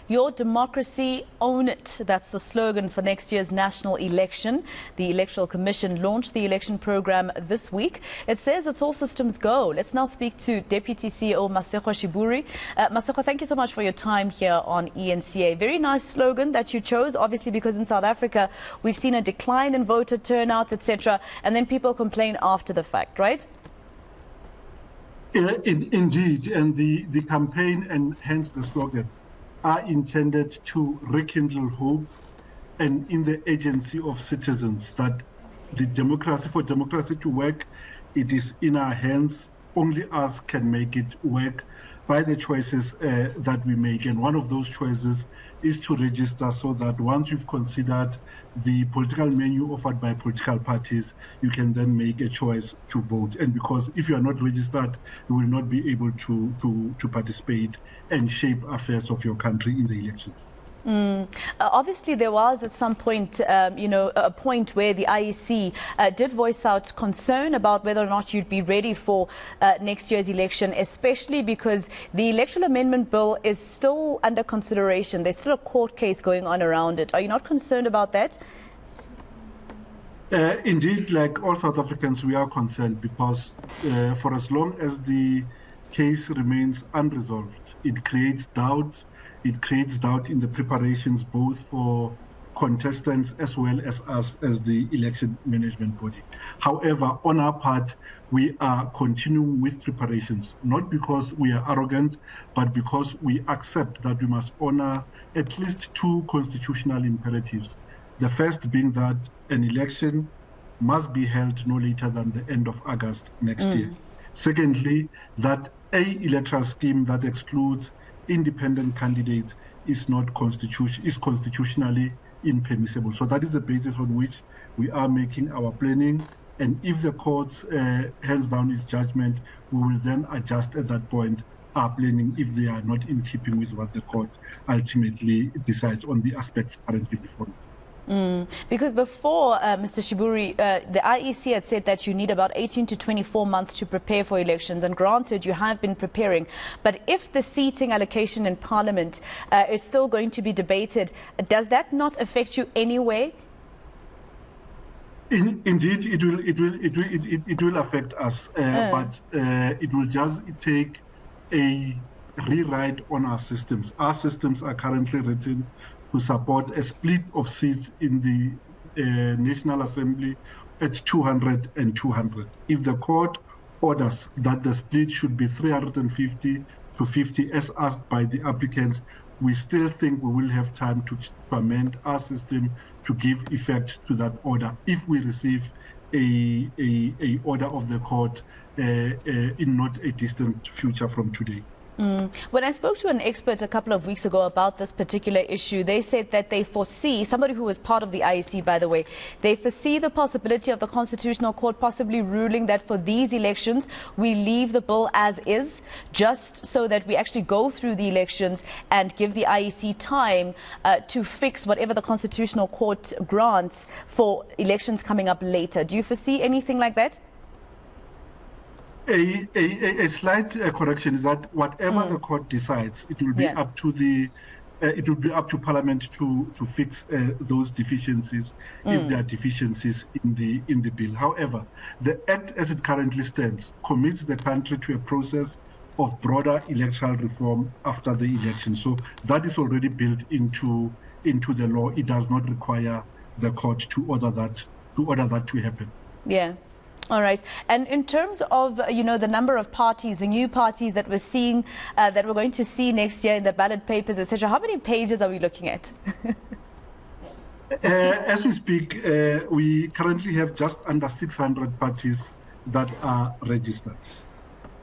Your democracy, own it. That's the slogan for next year's national election. The Electoral Commission launched the election program this week. It says it's all systems go. Let's now speak to Deputy CEO Masego Sheburi. Masego, thank you so much for your time here on eNCA. Very nice slogan that you chose, obviously, because in South Africa we've seen a decline in voter turnout, etc., and then people complain after the fact, right? Indeed, and the campaign and hence the slogan are intended to rekindle hope and in the agency of citizens that for democracy to work, it is in our hands. Only us can make it work by the choices that we make. And one of those choices is to register, so that once you've considered the political menu offered by political parties, you can then make a choice to vote. And because if you are not registered, you will not be able to participate and shape affairs of your country in the elections. Obviously, there was at some point, a point where the IEC did voice out concern about whether or not you'd be ready for next year's election, especially because the Electoral Amendment Bill is still under consideration. There's still a court case going on around it. Are you not concerned about that? Indeed, like all South Africans, we are concerned because for as long as the case remains unresolved, it creates doubt. It creates doubt in the preparations, both for contestants as well as us as the election management body. However, on our part, we are continuing with preparations, not because we are arrogant, but because we accept that we must honor at least two constitutional imperatives. The first being that an election must be held no later than the end of August next year. Secondly, that an electoral scheme that excludes independent candidates is constitutionally impermissible. So that is the basis on which we are making our planning. And if the court hands down its judgment, we will then adjust at that point our planning if they are not in keeping with what the court ultimately decides on the aspects currently before it. Because before, Mr. Sheburi, the IEC had said that you need about 18 to 24 months to prepare for elections. And granted, you have been preparing. But if the seating allocation in Parliament is still going to be debated, does that not affect you anyway? Indeed, it will affect us. But it will just take a rewrite on our systems. Our systems are currently written to support a split of seats in the National Assembly at 200 and 200. If the court orders that the split should be 350 to 50 as asked by the applicants, we still think we will have time to amend our system to give effect to that order if we receive a order of the court in not a distant future from today. When I spoke to an expert a couple of weeks ago about this particular issue, they said that they foresee, somebody who was part of the IEC, by the way, they foresee the possibility of the Constitutional Court possibly ruling that for these elections, we leave the bill as is, just so that we actually go through the elections and give the IEC time to fix whatever the Constitutional Court grants for elections coming up later. Do you foresee anything like that? A slight correction is that whatever the court decides, it will be up to Parliament to fix those deficiencies if there are deficiencies in the bill. However, the Act as it currently stands commits the country to a process of broader electoral reform after the election. So that is already built into the law. It does not require the court to order that to happen. Yeah. All right. And in terms of, the number of parties, the new parties that we're seeing, that we're going to see next year in the ballot papers, etc., how many pages are we looking at? As we speak, we currently have just under 600 parties that are registered.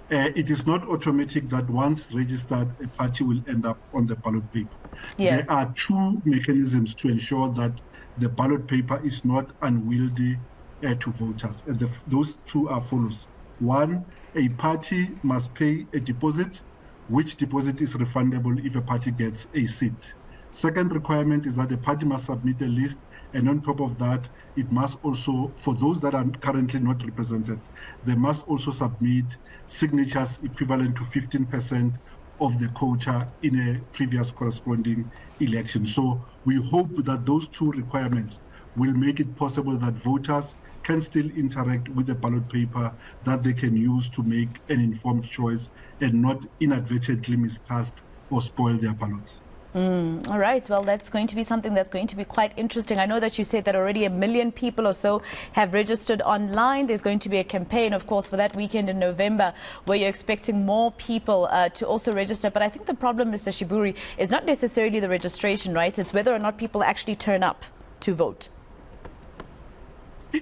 It is not automatic that once registered, a party will end up on the ballot paper. There are two mechanisms to ensure that the ballot paper is not unwieldy to voters. And those two are follows. One, a party must pay a deposit, which deposit is refundable if a party gets a seat. Second requirement is that a party must submit a list, and on top of that, it must also, for those that are currently not represented, they must also submit signatures equivalent to 15% of the quota in a previous corresponding election. So we hope that those two requirements will make it possible that voters can still interact with the ballot paper that they can use to make an informed choice and not inadvertently miscast or spoil their ballots. All right. Well, that's going to be something that's going to be quite interesting. I know that you said that already 1 million people or so have registered online. There's going to be a campaign, of course, for that weekend in November where you're expecting more people to also register. But I think the problem, Mr. Sheburi, is not necessarily the registration, right? It's whether or not people actually turn up to vote.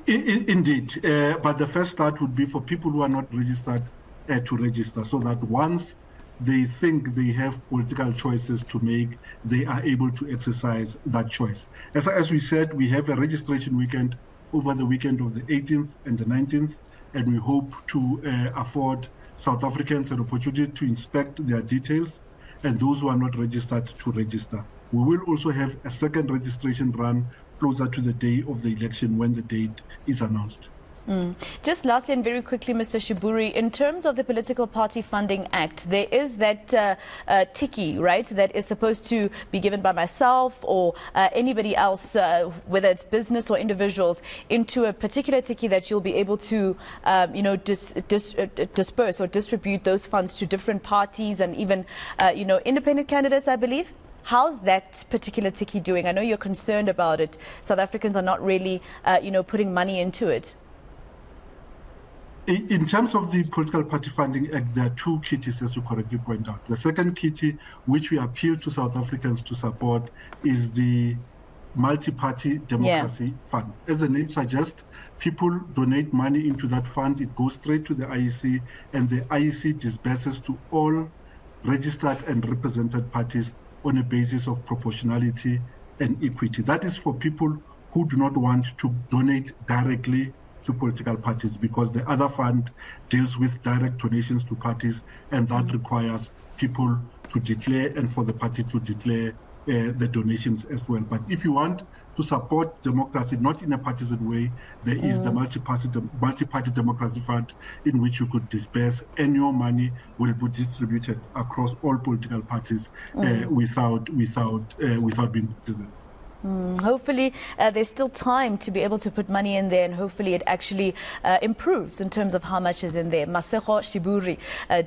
Indeed. But the first start would be for people who are not registered to register, so that once they think they have political choices to make, they are able to exercise that choice. As we said, we have a registration weekend over the weekend of the 18th and the 19th, and we hope to afford South Africans an opportunity to inspect their details and those who are not registered to register. We will also have a second registration run closer to the day of the election when the date is announced. Just lastly and very quickly, Mr. Sheburi, in terms of the Political Party Funding Act, there is that tikkie, right, that is supposed to be given by myself or anybody else, whether it's business or individuals, into a particular tikkie that you'll be able to, disperse or distribute those funds to different parties and even, independent candidates, I believe. How's that particular tikkie doing? I know you're concerned about it. South Africans are not really, putting money into it. In terms of the Political Party Funding Act, there are two kitties, as you correctly point out. The second kitty, which we appeal to South Africans to support, is the Multi-Party Democracy Fund. As the name suggests, people donate money into that fund. It goes straight to the IEC, and the IEC disburses to all registered and represented parties on a basis of proportionality and equity. That is for people who do not want to donate directly to political parties, because the other fund deals with direct donations to parties, and that requires people to declare and for the party to declare the donations as well. But if you want to support democracy, not in a partisan way, there is the multi-party democracy fund, in which you could disperse, and your money will be distributed across all political parties without being partisan. Hopefully there's still time to be able to put money in there, and hopefully it actually improves in terms of how much is in there. Masego Sheburi,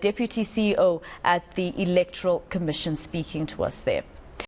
Deputy CEO at the Electoral Commission, speaking to us there.